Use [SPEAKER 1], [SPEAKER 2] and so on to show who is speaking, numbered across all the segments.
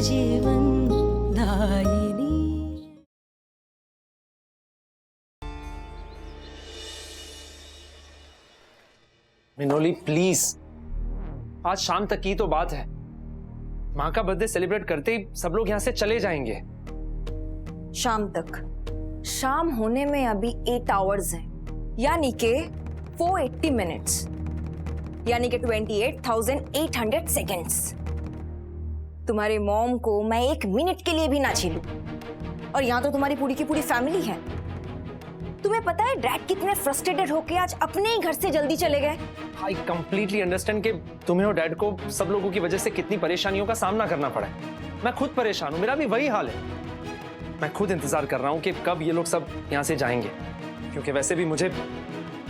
[SPEAKER 1] जीवन दायिनी।
[SPEAKER 2] मिनोली प्लीज, आज शाम तक की तो बात है। माँ का बर्थडे सेलिब्रेट करते ही सब लोग यहाँ से चले जाएंगे।
[SPEAKER 3] शाम तक? शाम होने में अभी 8 आवर्स है, यानी के 480 मिनट्स, यानी के 28,800 सेकेंड्स। तुम्हारे मॉम को मैं 1 मिनट के लिए भी ना झेलूं, और यहाँ तो तुम्हारी पूरी की पूरी फैमिली है। तुम्हें पता है डैड कितने फ्रस्ट्रेटेड होके आज अपने ही घर से जल्दी चले गए।
[SPEAKER 2] आई कंप्लीटली अंडरस्टैंड कि तुम्हें और डैड को सब लोगों की वजह से कितनी परेशानियों का सामना करना पड़ा है। मैं खुद परेशान हूँ, मेरा भी वही हाल है। मैं खुद इंतजार कर रहा हूँ कि कब ये लोग सब यहाँ से जाएंगे, क्योंकि वैसे भी मुझे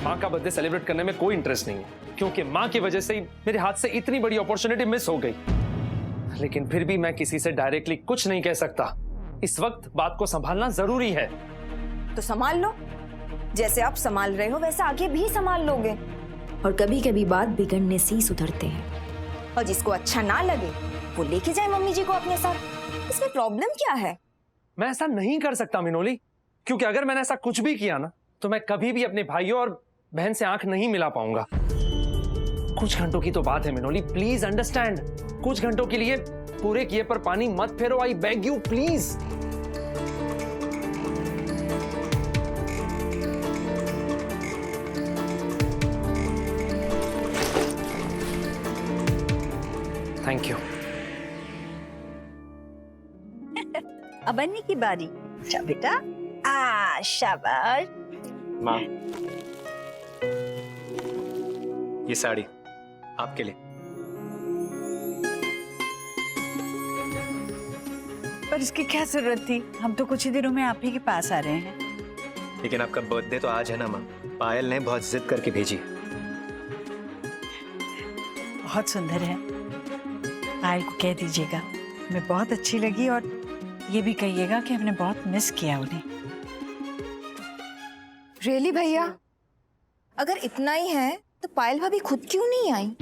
[SPEAKER 2] माँ का बर्थडे सेलिब्रेट करने में कोई इंटरेस्ट नहीं है, क्योंकि माँ की वजह से ही मेरे हाथ से इतनी बड़ी अपॉर्चुनिटी मिस हो गई। लेकिन फिर भी मैं किसी से डायरेक्टली कुछ नहीं कह सकता। इस वक्त बात को संभालना जरूरी है।
[SPEAKER 3] तो संभाल लो, जैसे आप संभाल रहे हो वैसे आगे भी संभाल लोगे। और कभी कभी बात बिगड़ने से ही सुधरते हैं, और जिसको अच्छा ना लगे वो लेके जाए मम्मी जी को अपने साथ। इसमें प्रॉब्लम क्या है?
[SPEAKER 2] मैं ऐसा नहीं कर सकता मिनोली, क्योंकि अगर मैंने ऐसा कुछ भी किया ना तो मैं कभी भी अपने भाइयों और बहन से आंख नहीं मिला पाऊंगा। कुछ घंटों की तो बात है मिनोली, प्लीज अंडरस्टैंड। कुछ घंटों के लिए पूरे किए पर पानी मत फेरो, I beg you please. Thank you.
[SPEAKER 4] अब अन्नी की बारी। अच्छा बेटा, शाबाश।
[SPEAKER 5] माँ, ये साड़ी आपके लिए।
[SPEAKER 4] पर इसकी क्या जरूरत थी? हम तो कुछ ही दिनों में आप ही के पास आ रहे हैं।
[SPEAKER 5] लेकिन आपका बर्थडे तो आज है ना माँ। पायल ने बहुत जिद करके भेजी।
[SPEAKER 4] बहुत सुंदर है। पायल को कह दीजिएगा मैं बहुत अच्छी लगी, और ये भी कहिएगा कि हमने बहुत मिस किया उन्हें।
[SPEAKER 3] रियली भैया, अगर इतना ही है तो पायल भाभी खुद क्यों नहीं आई?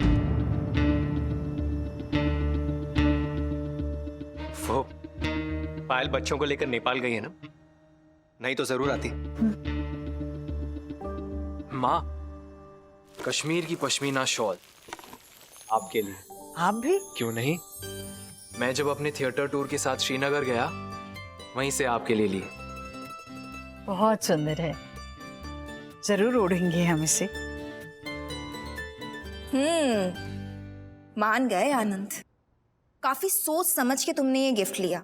[SPEAKER 5] वो पायल बच्चों को लेकर नेपाल गई है ना, नहीं तो जरूर आती।
[SPEAKER 6] माँ, कश्मीर की पश्मीना शॉल आपके लिए।
[SPEAKER 4] आप भी?
[SPEAKER 6] क्यों नहीं, मैं जब अपने थिएटर टूर के साथ श्रीनगर गया वहीं से आपके लिए लिए।
[SPEAKER 4] बहुत सुंदर है, जरूर ओढ़ेंगे हम इसे।
[SPEAKER 3] मान गए आनंद, काफी सोच समझ के तुमने ये गिफ्ट लिया।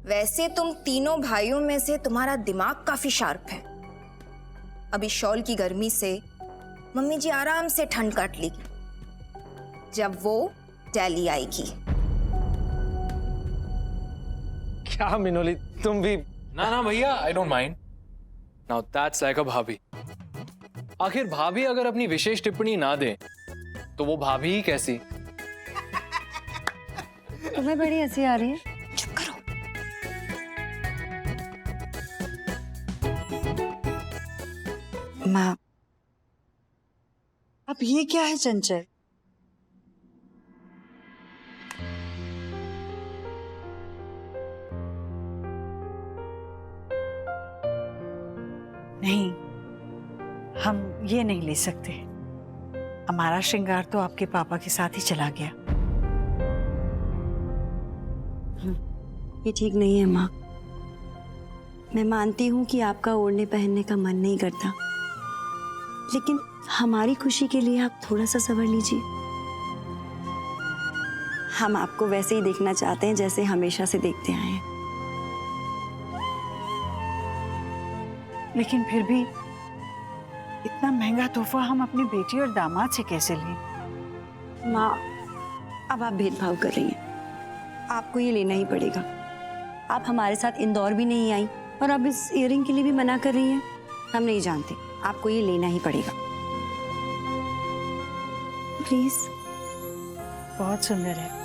[SPEAKER 3] वैसे तुम तीनों भाइयों में से तुम्हारा दिमाग काफी शार्प है। अभी शॉल की गर्मी से मम्मी जी आराम से ठंड काट लेगी जब वो दिल्ली आएगी।
[SPEAKER 2] क्या मिनोली, तुम भी?
[SPEAKER 6] ना ना भैया, I don't mind. Now that's like अ भाभी। आखिर भाभी अगर अपनी विशेष टिप्पणी ना दे तो वो भाभी ही कैसी?
[SPEAKER 4] तुम्हें बड़ी हंसी आ रही है।
[SPEAKER 3] चुप करो।
[SPEAKER 4] माँ, अब ये क्या है चंचल? नहीं, हम ये नहीं ले सकते। हमारा श्रृंगार तो आपके पापा के साथ ही चला गया।
[SPEAKER 1] ये ठीक नहीं है माँ। मैं मानती हूँ कि आपका ओढ़ने पहनने का मन नहीं करता, लेकिन हमारी खुशी के लिए आप थोड़ा सा सब्र लीजिए। हम आपको वैसे ही देखना चाहते हैं जैसे हमेशा से देखते आए हैं।
[SPEAKER 4] लेकिन फिर भी इतना महंगा तोहफा हम अपनी बेटी और दामाद से कैसे लें?
[SPEAKER 1] माँ, अब आप भेदभाव कर रही हैं। आपको ये लेना ही पड़ेगा। आप हमारे साथ इंदौर भी नहीं आई और अब इस इयररिंग के लिए भी मना कर रही हैं। हम नहीं जानते, आपको ये लेना ही पड़ेगा। प्लीज।
[SPEAKER 4] बहुत सुंदर है।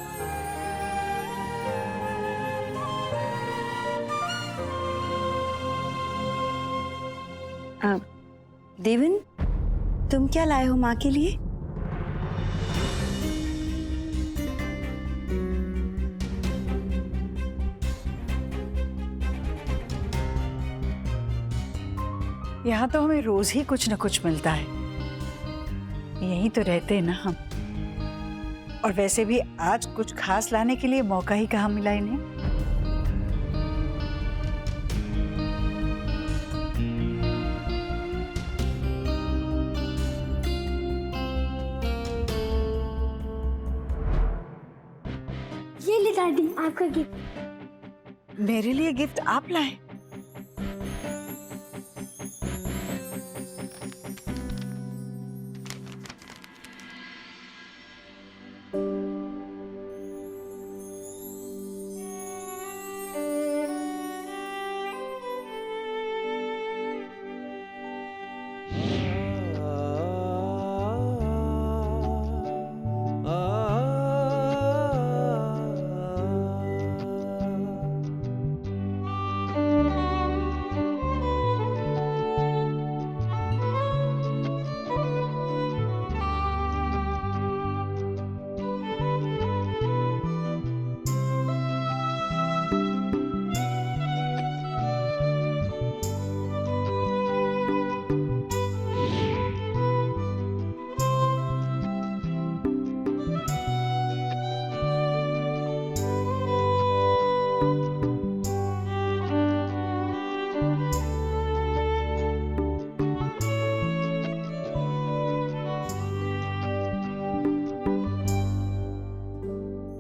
[SPEAKER 1] देवन, तुम क्या लाए हो माँ के लिए?
[SPEAKER 4] यहाँ तो हमें रोज ही कुछ न कुछ मिलता है, यहीं तो रहते हैं ना हम। और वैसे भी आज कुछ खास लाने के लिए मौका ही कहाँ मिला इन्हें।
[SPEAKER 7] ये ले दादी आपका गिफ्ट।
[SPEAKER 4] मेरे लिए गिफ्ट आप लाए?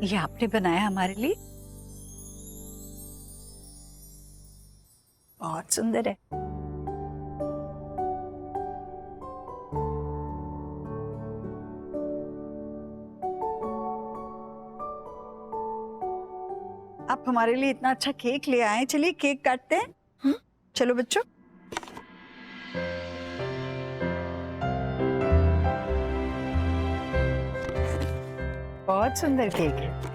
[SPEAKER 4] ये आपने बनाया हमारे लिए? बहुत सुंदर है। आप हमारे लिए इतना अच्छा केक ले आए, चलिए केक काटते हैं। चलो बच्चों। बहुत सुंदर केक है।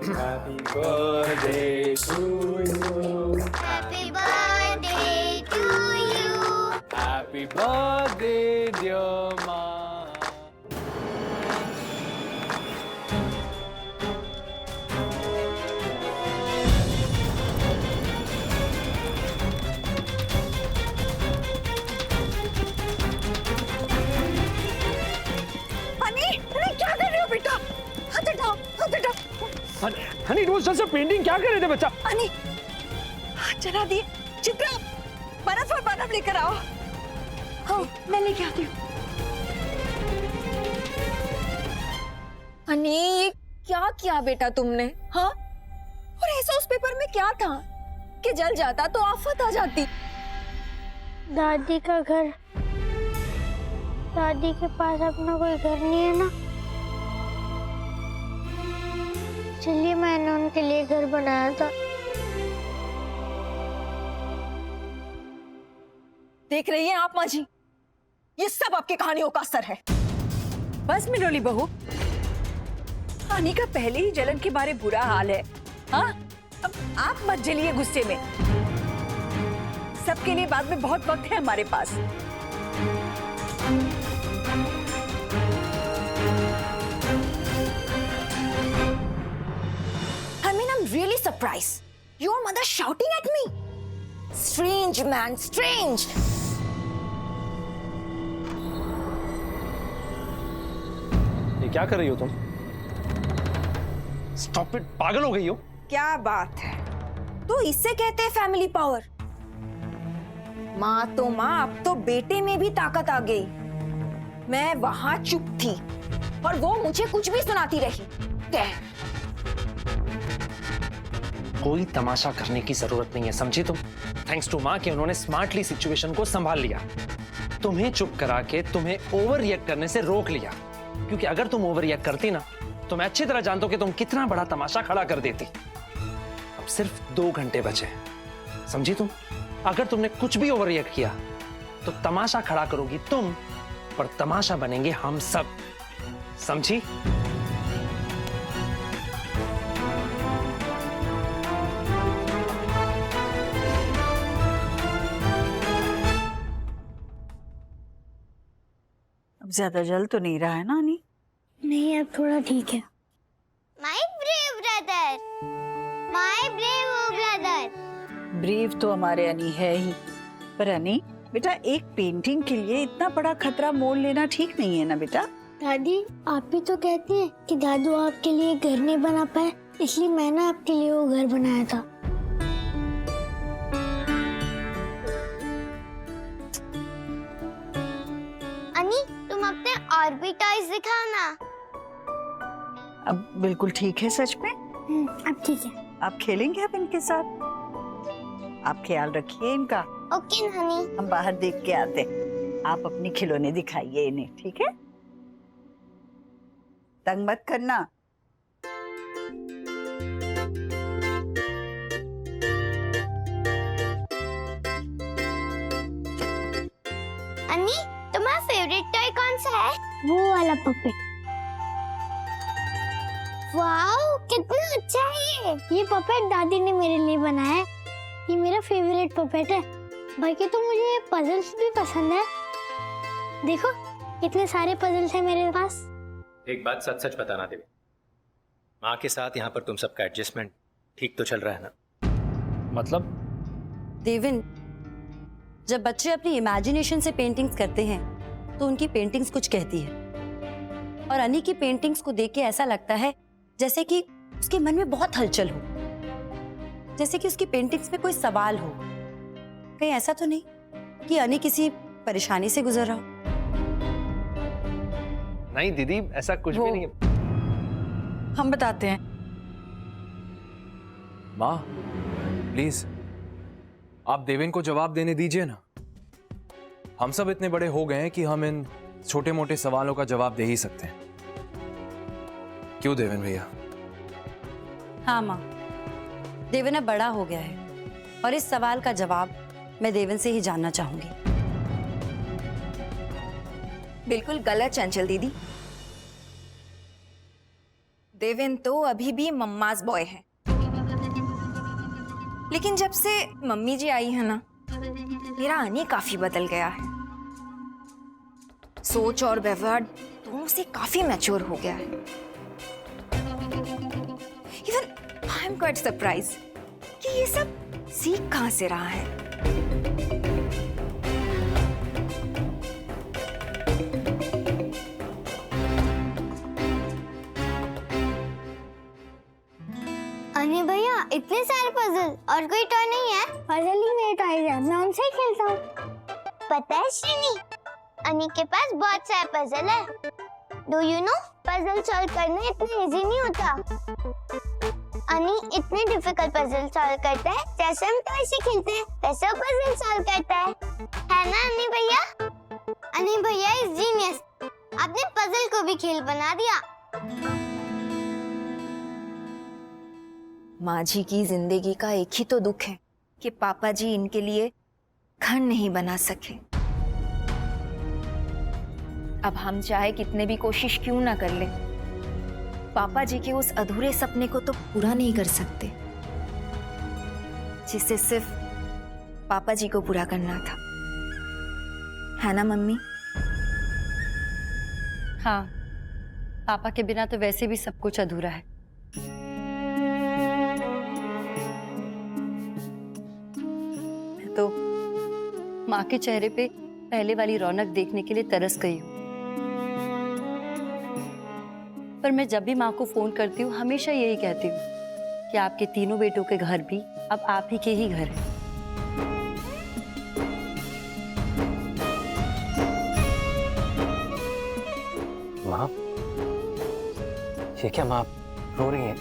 [SPEAKER 6] Happy birthday to you.
[SPEAKER 7] Happy birthday to you.
[SPEAKER 6] Happy birthday, dear Ma.
[SPEAKER 4] क्या कर रहे हो बेटा? हाथ हटाओ, हाथ हटाओ।
[SPEAKER 2] Honey it was just a painting, क्या कर रहे थे बच्चा?
[SPEAKER 4] अनी हाथ चला दिए। चित्रा बर्फ और बर्फ लेकर आओ।
[SPEAKER 1] हाँ मैं लेके आती हूँ।
[SPEAKER 3] हनी ये क्या किया बेटा तुमने? हाँ, और ऐसा उस पेपर में क्या था कि जल जाता तो आफत आ जाती।
[SPEAKER 7] दादी का घर, दादी के पास अपना कोई घर नहीं है ना, इसलिए मैंने उनके लिए घर बनाया था।
[SPEAKER 3] देख रही हैं आप माँ जी, ये सब आपकी कहानियों का असर है।
[SPEAKER 4] बस मिनोली बहू, हानि का पहले ही जलन के बारे बुरा हाल है। हाँ, अब आप मत जलिए गुस्से में। सबके लिए बाद में बहुत वक्त है हमारे पास।
[SPEAKER 3] I mean, I'm really surprised. Your mother shouting at me. Strange, man, strange.
[SPEAKER 2] ये क्या कर रही हो तुम? स्टॉप इट, पागल हो गई हो?
[SPEAKER 3] क्या बात है, तो इससे कहते हैं फैमिली पावर। माँ तो माँ, अब तो बेटे में भी ताकत आ गई। मैं वहां चुप थी और वो मुझे कुछ भी सुनाती रही।
[SPEAKER 2] कोई तमाशा करने की जरूरत नहीं है, समझी तुम? थैंक्स टू माँ कि उन्होंने स्मार्टली सिचुएशन को संभाल लिया, तुम्हें चुप करा के तुम्हें ओवर रिएक्ट करने से रोक लिया। क्योंकि अगर तुम ओवर रिएक्ट करती ना, तो मैं अच्छी तरह जानता हूं कि तुम कितना बड़ा तमाशा खड़ा कर देती। अब सिर्फ 2 घंटे बचे, समझी तुम? अगर तुमने कुछ भी ओवर रिएक्ट किया तो तमाशा खड़ा करोगी तुम, पर तमाशा बनेंगे हम सब, समझी?
[SPEAKER 4] ज्यादा जल तो नहीं रहा है ना अनी?
[SPEAKER 7] नहीं अब थोड़ा ठीक है। My brave brother, my brave brother.
[SPEAKER 4] Brave तो हमारे अनी है ही, पर अनी बेटा एक पेंटिंग के लिए इतना बड़ा खतरा मोल लेना ठीक नहीं है ना बेटा।
[SPEAKER 7] दादी आप भी तो कहती हैं कि दादू आपके लिए घर नहीं बना पाए, इसलिए मैंने आपके लिए वो घर बनाया था। अनी तुम अपने और भी टॉयज दिखाओ ना।
[SPEAKER 4] अब बिल्कुल ठीक है सच में।
[SPEAKER 7] अब ठीक है।
[SPEAKER 4] आप खेलेंगे अब इनके साथ? आप ख्याल रखिए इनका।
[SPEAKER 7] ओके नानी।
[SPEAKER 4] हम बाहर देख के आते। आप अपनी खिलौने दिखाइए इन्हें, ठीक है? तंग मत करना।
[SPEAKER 7] अन्नी तुम्हारा फेवरेट टॉय कौन सा है? वो वाला पपेट। वाओ कितना अच्छा है ये पपेट दादी ने मेरे लिए बनाया है। ये मेरा फेवरेट पपेट है। बाकी तो मुझे पजल्स भी पसंद है। देखो कितने सारे पजल्स हैं मेरे पास।
[SPEAKER 5] एक बात सच सच बताना देवी, माँ के साथ यहाँ पर तुम सबका एडजस्टमेंट ठीक तो चल रहा है ना?
[SPEAKER 2] मतलब
[SPEAKER 1] देविन, जब बच्चे अपनी इमेजिनेशन से पेंटिंग्स करते हैं तो उनकी पेंटिंग्स कुछ कहती है, और अनी की पेंटिंग्स को देख के ऐसा लगता है जैसे कि उसके मन में बहुत हलचल हो, जैसे कि उसकी पेंटिंग्स में कोई सवाल हो। कहीं ऐसा तो नहीं कि अनी किसी परेशानी से गुजर रहा हो?
[SPEAKER 2] नहीं दीदी, ऐसा कुछ भी नहीं है।
[SPEAKER 4] हम बताते हैं।
[SPEAKER 6] माँ प्लीज आप देवेन को जवाब देने दीजिए ना। हम सब इतने बड़े हो गए हैं कि हम इन छोटे मोटे सवालों का जवाब दे ही सकते हैं। क्यों देवेन भैया?
[SPEAKER 1] हाँ माँ, देविन अब बड़ा हो गया है और इस सवाल का जवाब मैं देविन से ही जानना चाहूंगी।
[SPEAKER 3] बिल्कुल गलत चंचल दीदी। देवेन तो अभी भी मम्माज बॉय है, लेकिन जब से मम्मी जी आई है ना, मेरा अनी काफी बदल गया है। सोच और व्यवहार दोनों से काफी मैच्योर हो गया है। Even I am quite surprise कि ये सब सीख कहां से रहा है।
[SPEAKER 7] अरे भैया इतने सारे पजल और कोई टॉय नहीं है? पजल ही मेरे टॉय है, मैं उनसे ही खेलता हूँ। पता है श्रीनी, अनी के पास बहुत सारे पजल है। Do you know, puzzle solve करना इतना इजी नहीं होता। अनी इतने डिफिकल्ट पजल सॉल्व करता है, जैसे हम टॉय से खेलते हैं वैसे वो पजल सॉल्व करता है ना अनी भैया? अनी भैया इज जीनियस। आपने पजल को भी खेल बना दिया।
[SPEAKER 3] माँ जी की जिंदगी का एक ही तो दुख है कि पापा जी इनके लिए घर नहीं बना सके। अब हम चाहे कितने भी कोशिश क्यों ना कर ले, पापा जी के उस अधूरे सपने को तो पूरा नहीं कर सकते जिसे सिर्फ पापा जी को पूरा करना था, है ना मम्मी?
[SPEAKER 1] हाँ, पापा के बिना तो वैसे भी सब कुछ अधूरा है। मैं तो माँ के चेहरे पे पहले वाली रौनक देखने के लिए तरस गई हूँ। पर मैं जब भी माँ को फोन करती हूँ हमेशा यही कहती हूँ कि आपके तीनों बेटों के घर भी अब आप ही के ही घर हैं।
[SPEAKER 5] माँ, ये क्या माँ रो रही हैं?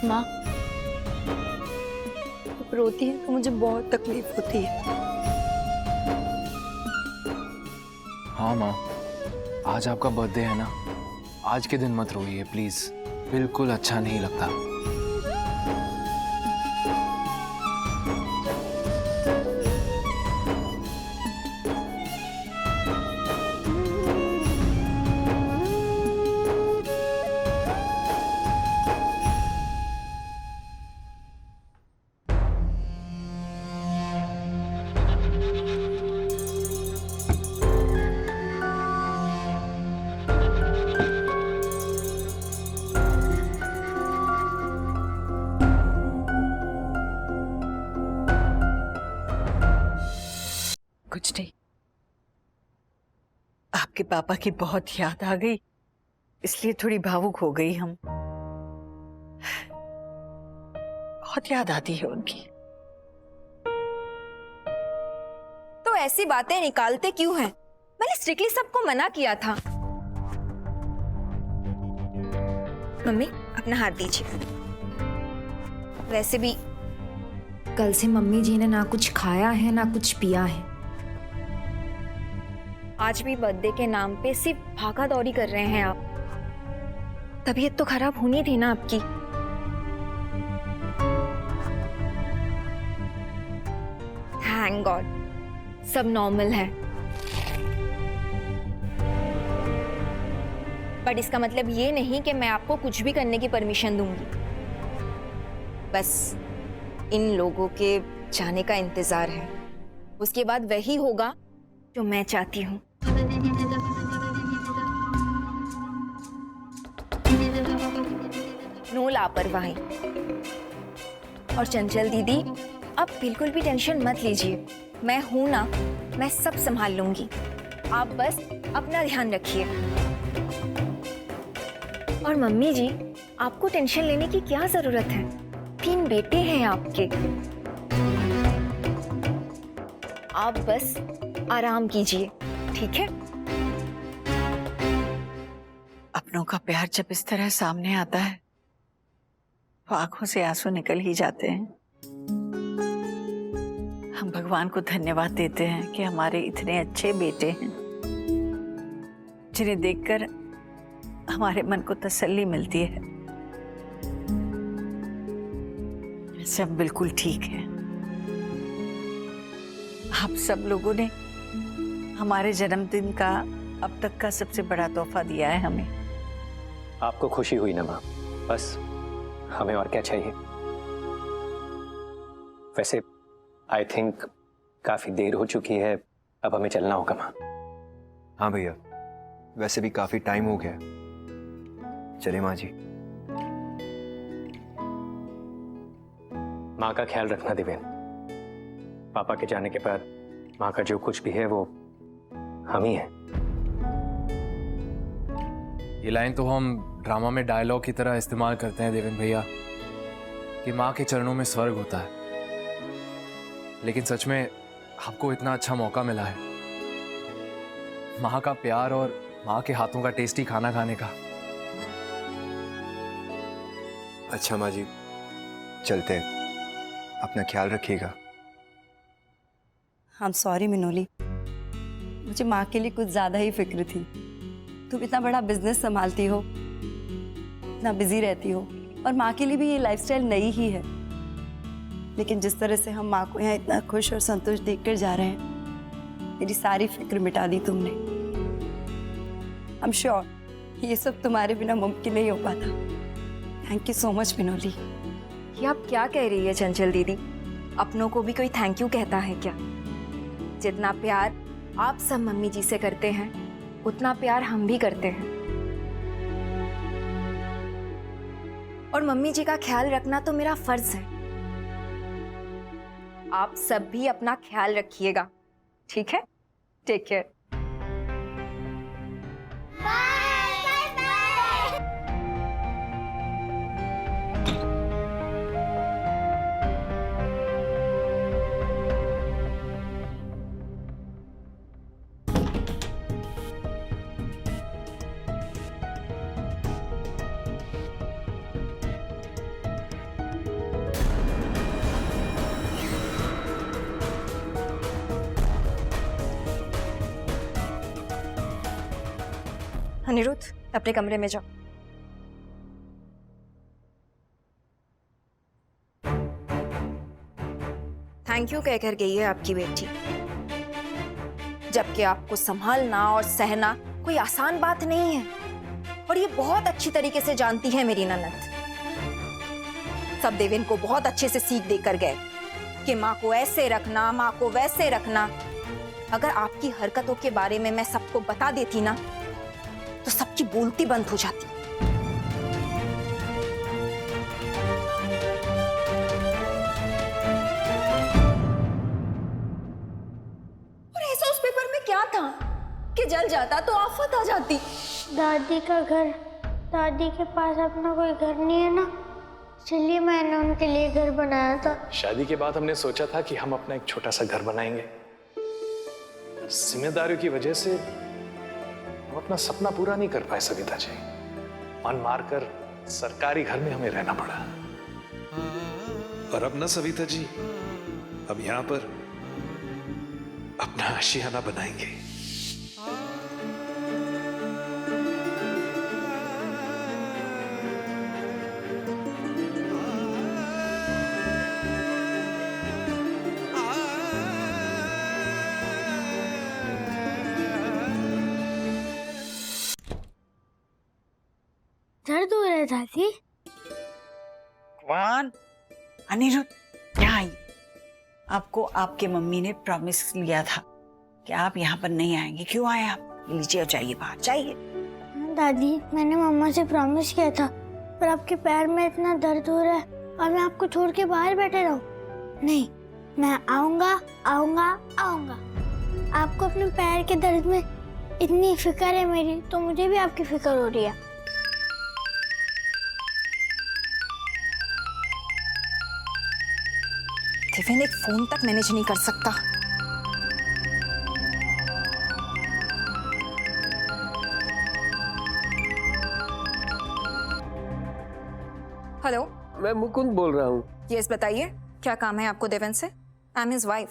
[SPEAKER 1] माँ रोती है तो मुझे बहुत तकलीफ होती है।
[SPEAKER 6] हाँ माँ, आज आपका बर्थडे है ना, आज के दिन मत रोइए प्लीज, बिल्कुल अच्छा नहीं लगता।
[SPEAKER 4] आपके पापा की बहुत याद आ गई, इसलिए थोड़ी भावुक हो गई हम। बहुत याद आती है उनकी।
[SPEAKER 3] तो ऐसी बातें निकालते क्यों हैं? मैंने स्ट्रिक्टली सबको मना किया था। मम्मी अपना हाथ दीजिए। वैसे भी कल से मम्मी जी ने ना कुछ खाया है ना कुछ पिया है। आज भी बर्थडे के नाम पे सिर्फ भागा दौड़ी कर रहे हैं आप। तबीयत तो खराब होनी थी ना आपकी। थैंक गॉड सब नॉर्मल है। बट इसका मतलब ये नहीं कि मैं आपको कुछ भी करने की परमिशन दूंगी। बस इन लोगों के जाने का इंतजार है, उसके बाद वही होगा जो मैं चाहती हूँ। नो लापरवाही। और चंचल दीदी अब बिल्कुल भी टेंशन मत लीजिए, मैं हूं ना, मैं सब संभाल लूंगी। आप बस अपना ध्यान रखिए। और मम्मी जी आपको टेंशन लेने की क्या जरूरत है? 3 बेटे हैं आपके। आप बस आराम कीजिए, ठीक है?
[SPEAKER 4] अपनों का प्यार जब इस तरह सामने आता है तो आंखों से आंसू निकल ही जाते हैं। हम भगवान को धन्यवाद देते हैं कि हमारे इतने अच्छे बेटे हैं, जिन्हें देखकर हमारे मन को तसल्ली मिलती है। सब बिल्कुल ठीक है। आप सब लोगों ने हमारे जन्मदिन का अब तक का सबसे बड़ा तोहफा दिया है हमें।
[SPEAKER 5] आपको खुशी हुई ना माँ, बस हमें और क्या चाहिए। वैसे आई थिंक काफी देर हो चुकी है, अब हमें चलना होगा माँ।
[SPEAKER 8] हाँ भैया, वैसे भी काफी टाइम हो गया। चले माँ जी।
[SPEAKER 5] माँ का ख्याल रखना दिव्यन। पापा के जाने के बाद माँ का जो कुछ भी है वो हम ही हैं।
[SPEAKER 6] ये लाइन तो हम ड्रामा में डायलॉग की तरह इस्तेमाल करते हैं देवेंद्र भैया, कि माँ के चरणों में स्वर्ग होता है। लेकिन सच में आपको इतना अच्छा मौका मिला है, माँ का प्यार और माँ के हाथों का टेस्टी खाना खाने का।
[SPEAKER 8] अच्छा माँ जी, चलते हैं। अपना ख्याल रखिएगा।
[SPEAKER 1] I'm sorry मिनोली, मुझे माँ के लिए कुछ ज्यादा ही फिक्र थी। तुम इतना बड़ा बिजनेस संभालती हो, इतना बिजी रहती हो, और माँ के लिए भी ये लाइफस्टाइल नई ही है। लेकिन जिस तरह से हम माँ को यहाँ इतना खुश और संतुष्ट देखकर जा रहे हैं, मेरी सारी फिक्र मिटा दी तुमने। I'm sure ये सब तुम्हारे बिना मुमकिन नहीं हो पाता। Thank you so much Minoli.
[SPEAKER 3] ये आप क्या कह रही है चंचल दीदी? अपनों को भी कोई थैंक यू कहता है क्या? जितना प्यार आप सब मम्मी जी से करते हैं, उतना प्यार हम भी करते हैं। और मम्मी जी का ख्याल रखना तो मेरा फर्ज है। आप सब भी अपना ख्याल रखिएगा, ठीक है? Take care. अनिरुद्ध अपने कमरे में जाओ। थैंक यू कहकर गई है आपकी बेटी, जबकि आपको संभालना और सहना कोई आसान बात नहीं है। और ये बहुत अच्छी तरीके से जानती है मेरी ननद। सब देवेन को बहुत अच्छे से सीख देकर गए कि माँ को ऐसे रखना, माँ को वैसे रखना। अगर आपकी हरकतों के बारे में मैं सबको बता देती ना, तो सबकी बोलती बंद हो जाती। और ऐसा उस पेपर में क्या था कि के जल जाता तो आफत आ जाती।
[SPEAKER 7] दादी का घर, दादी के पास अपना कोई घर नहीं है ना, इसलिए मैंने उनके लिए घर बनाया था।
[SPEAKER 9] शादी के बाद हमने सोचा था कि हम अपना एक छोटा सा घर बनाएंगे। जिम्मेदारियों की वजह से हम अपना सपना पूरा नहीं कर पाए सविता जी। मन मारकर सरकारी घर में हमें रहना पड़ा। और अब ना सविता जी, अब यहां पर अपना आशियाना बनाएंगे।
[SPEAKER 7] दर्द हो रहा है दादी?
[SPEAKER 4] कौन? अनिरुद्ध यहाँ आइए। आपको आपके मम्मी ने प्रॉमिस लिया था कि आप यहाँ पर नहीं आएंगे। क्यों आए आप? लीजिए और जाइए बाहर, जाइए।
[SPEAKER 7] दादी, मैंने मम्मा से प्रॉमिस किया था, पर आपके पैर में इतना दर्द हो रहा है और मैं आपको छोड़ के बाहर बैठे रहूं? नहीं, मैं आऊंगा आऊंगा आऊंगा। आपको अपने पैर के दर्द में इतनी फिक्र है मेरी, तो मुझे भी आपकी फिक्र हो रही है।
[SPEAKER 3] टिफिन एक फोन तक मैनेज नहीं कर सकता। हेलो,
[SPEAKER 10] मैं मुकुंद बोल रहा हूँ।
[SPEAKER 3] यस बताइए, क्या काम है आपको देवेन से? I am his wife.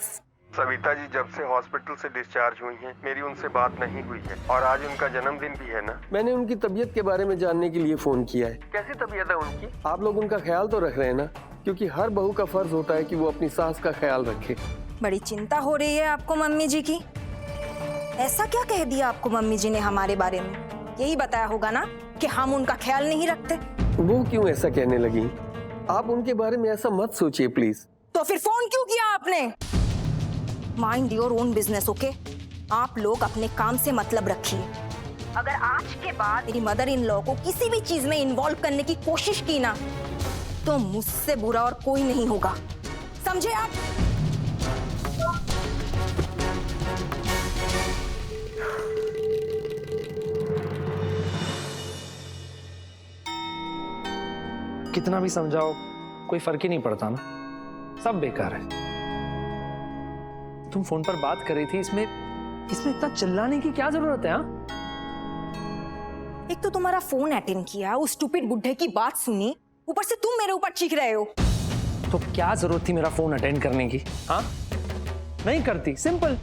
[SPEAKER 10] Savita ji जब से हॉस्पिटल से डिस्चार्ज हुई हैं, मेरी उनसे बात नहीं हुई है और आज उनका जन्मदिन भी है ना। मैंने उनकी तबीयत के बारे में जानने के लिए फोन किया है। कैसी तबीयत है उनकी? आप लोग उनका ख्याल तो रख रहे हैं ना, क्योंकि हर बहू का फर्ज होता है कि वो अपनी सास का ख्याल रखे।
[SPEAKER 3] बड़ी चिंता हो रही है आपको मम्मी जी की। ऐसा क्या कह दिया आपको मम्मी जी ने हमारे बारे में? यही बताया होगा ना कि हम उनका ख्याल नहीं रखते।
[SPEAKER 10] वो क्यों ऐसा कहने लगी? आप उनके बारे में ऐसा मत सोचिए प्लीज।
[SPEAKER 3] तो फिर फोन क्यों किया आपने? Mind your own business, okay? आप लोग अपने काम से मतलब रखिए। अगर आज के बाद मेरी मदर इन लॉ को किसी भी चीज में इन्वॉल्व करने की कोशिश की ना, तो मुझसे बुरा और कोई नहीं होगा, समझे आप?
[SPEAKER 2] कितना भी समझाओ कोई फर्क ही नहीं पड़ता ना, सब बेकार है। तुम फोन पर बात कर रही थी, इसमें इतना चिल्लाने की क्या जरूरत है? हाँ,
[SPEAKER 3] एक तो तुम्हारा फोन अटेंड किया, उस स्टूपिड बुड्ढे की बात सुनी, ऊपर से तुम मेरे ऊपर चीख रहे हो।
[SPEAKER 2] तो क्या जरूरत थी मेरा फोन अटेंड करने की? हाँ, नहीं करती, सिंपल।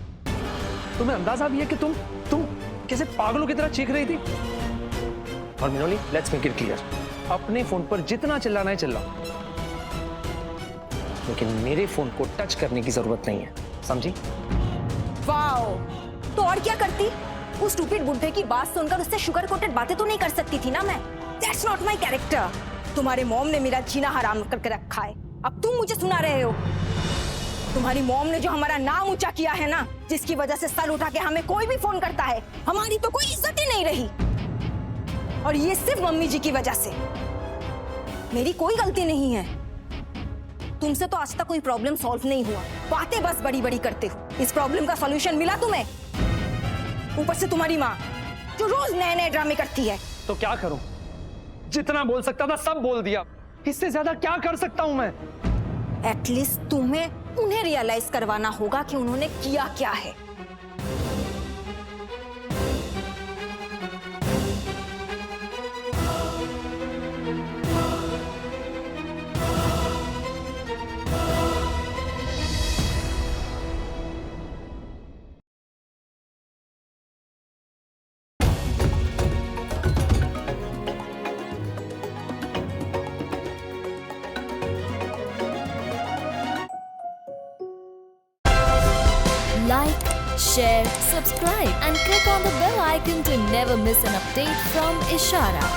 [SPEAKER 2] तुम्हें अंदाजा भी है कि तुम कैसे पागलों की तरह चीख रही थी। और मिनोली, लेट्स मेक इट क्लियर, अपने फोन पर जितना चिल्लाना है चिल्लाओ, लेकिन मेरे फोन को टच करने की जरूरत नहीं है, समझी?
[SPEAKER 3] वाओ, तो और क्या करती? उस स्टूपिड बुड्ढे की बात सुनकर उससे शुगर कोटेड बातें तो नहीं कर सकती थी ना मैं? That's not my character. तुम्हारे मॉम ने मेरा जीना हराम करके रखा है, अब तुम मुझे सुना रहे हो। तुम्हारी मॉम ने जो हमारा नाम ऊंचा किया है ना, जिसकी वजह से सर उठा के हमें कोई भी फोन करता है, हमारी तो कोई इज्जत ही नहीं रही। और ये सिर्फ मम्मी जी की वजह से, मेरी कोई गलती नहीं है। तुमसे तो आज तक कोई प्रॉब्लम सॉल्व नहीं हुआ, बातें बस बड़ी बड़ी करते हो। इस प्रॉब्लम का सॉल्यूशन मिला तुम्हें? ऊपर से तुम्हारी माँ जो रोज नए नए ड्रामे करती है।
[SPEAKER 2] तो क्या करूं? जितना बोल सकता था सब बोल दिया, इससे ज्यादा क्या कर सकता हूं मैं?
[SPEAKER 3] एटलीस्ट तुम्हें उन्हें रियलाइज करवाना होगा कि उन्होंने किया क्या है।
[SPEAKER 11] Like, share, subscribe and click on the bell icon to never miss an update from Ishara.